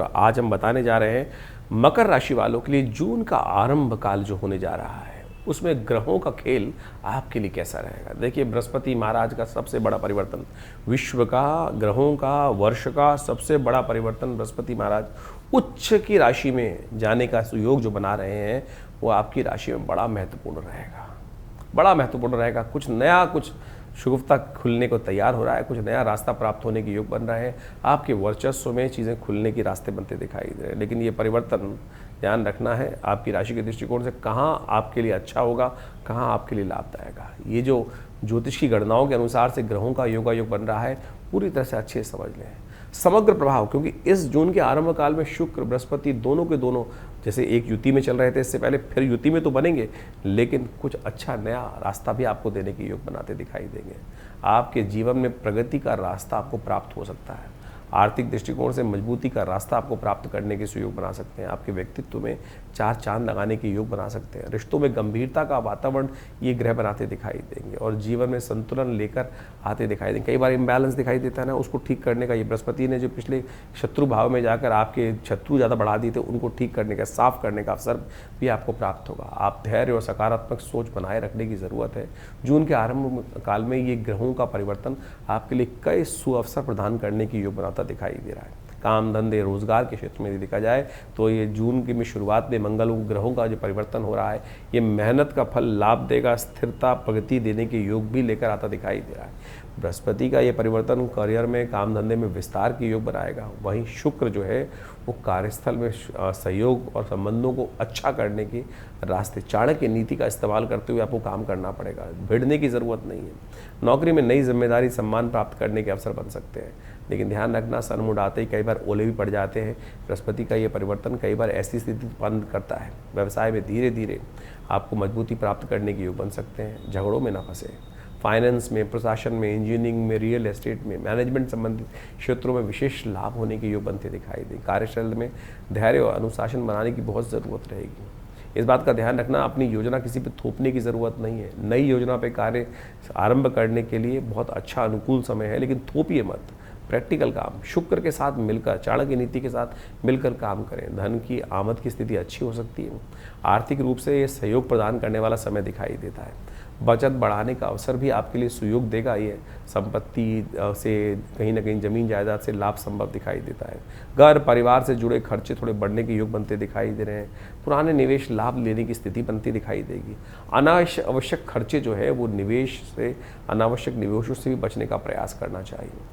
आज हम बताने जा रहे हैं मकर राशि वालों के लिए जून का आरंभ काल जो होने जा रहा है उसमें ग्रहों का खेल आपके लिए कैसा रहेगा। देखिए, बृहस्पति महाराज का सबसे बड़ा परिवर्तन, विश्व का, ग्रहों का, वर्ष का सबसे बड़ा परिवर्तन बृहस्पति महाराज उच्च की राशि में जाने का योग जो बना रहे हैं वो आपकी राशि में बड़ा महत्वपूर्ण रहेगा, बड़ा महत्वपूर्ण रहेगा। कुछ नया, कुछ शुभता खुलने को तैयार हो रहा है, कुछ नया रास्ता प्राप्त होने के योग बन रहे हैं। आपके वर्चस्व में चीज़ें खुलने की रास्ते बनते दिखाई दे रहे हैं। लेकिन ये परिवर्तन ध्यान रखना है आपकी राशि के दृष्टिकोण से, कहाँ आपके लिए अच्छा होगा, कहाँ आपके लिए लाभदायक है। ये जो ज्योतिष की गणनाओं के अनुसार से ग्रहों का योगायोग बन रहा है, पूरी तरह से अच्छे से समझ लें समग्र प्रभाव। क्योंकि इस जून के आरंभ काल में शुक्र बृहस्पति दोनों के दोनों जैसे एक युति में चल रहे थे, इससे पहले फिर युति में तो बनेंगे, लेकिन कुछ अच्छा नया रास्ता भी आपको देने के योग बनाते दिखाई देंगे। आपके जीवन में प्रगति का रास्ता आपको प्राप्त हो सकता है, आर्थिक दृष्टिकोण से मजबूती का रास्ता आपको प्राप्त करने के सुयोग बना सकते हैं। आपके व्यक्तित्व में चार चांद लगाने के योग बना सकते हैं। रिश्तों में गंभीरता का वातावरण ये ग्रह बनाते दिखाई देंगे और जीवन में संतुलन लेकर आते दिखाई देंगे। कई बार इम्बैलेंस दिखाई देता है ना, उसको ठीक करने का ये बृहस्पति ने जो पिछले शत्रु भाव में जाकर आपके शत्रु ज़्यादा बढ़ा दिए थे, उनको ठीक करने का, साफ करने का अवसर भी आपको प्राप्त होगा। आप धैर्य और सकारात्मक सोच बनाए रखने की ज़रूरत है। जून के आरंभ काल में ये ग्रहों का परिवर्तन आपके लिए कई सुअवसर प्रदान करने की योग बनाता दिखाई दे रहा है। काम धंधे रोजगार के क्षेत्र में देखा जाए तो ये जून की शुरुआत में मंगल ग्रहों का जो परिवर्तन हो रहा है, ये मेहनत का फल लाभ देगा, स्थिरता प्रगति देने के योग भी लेकर आता दिखाई दे रहा है। बृहस्पति का ये परिवर्तन करियर में, काम धंधे में विस्तार के योग बनाएगा। वहीं शुक्र जो है वो कार्यस्थल में सहयोग और संबंधों को अच्छा करने के रास्ते, चाणक्य नीति का इस्तेमाल करते हुए आपको काम करना पड़ेगा, भिड़ने की ज़रूरत नहीं है। नौकरी में नई जिम्मेदारी, सम्मान प्राप्त करने के अवसर बन सकते हैं, लेकिन ध्यान रखना सर मुड़ाते ही कई बार ओले भी पड़ जाते हैं। बृहस्पति का ये परिवर्तन कई बार ऐसी स्थिति उत्पन्न करता है, व्यवसाय में धीरे धीरे आपको मजबूती प्राप्त करने के योग बन सकते हैं। झगड़ों में ना फंसे। फाइनेंस में, प्रशासन में, इंजीनियरिंग में, रियल एस्टेट में, मैनेजमेंट संबंधित क्षेत्रों में विशेष लाभ होने के योग बनते दिखाई दें। कार्यशैली में धैर्य और अनुशासन बनाने की बहुत ज़रूरत रहेगी। इस बात का ध्यान रखना, अपनी योजना किसी पे थोपने की ज़रूरत नहीं है। नई योजना पे कार्य आरंभ करने के लिए बहुत अच्छा अनुकूल समय है, लेकिन थोपिए मत। प्रैक्टिकल काम शुक्र के साथ मिलकर, चाणक्य नीति के साथ मिलकर काम करें। धन की आमद की स्थिति अच्छी हो सकती है। आर्थिक रूप से ये सहयोग प्रदान करने वाला समय दिखाई देता है। बचत बढ़ाने का अवसर भी आपके लिए सुयोग देगा। ये संपत्ति से कहीं ना कहीं जमीन जायदाद से लाभ संभव दिखाई देता है। घर परिवार से जुड़े खर्चे थोड़े बढ़ने के योग बनते दिखाई दे रहे हैं। पुराने निवेश लाभ लेने की स्थिति बनती दिखाई देगी। अनावश्यक खर्चे जो है वो निवेश से, अनावश्यक निवेशों से भी बचने का प्रयास करना चाहिए।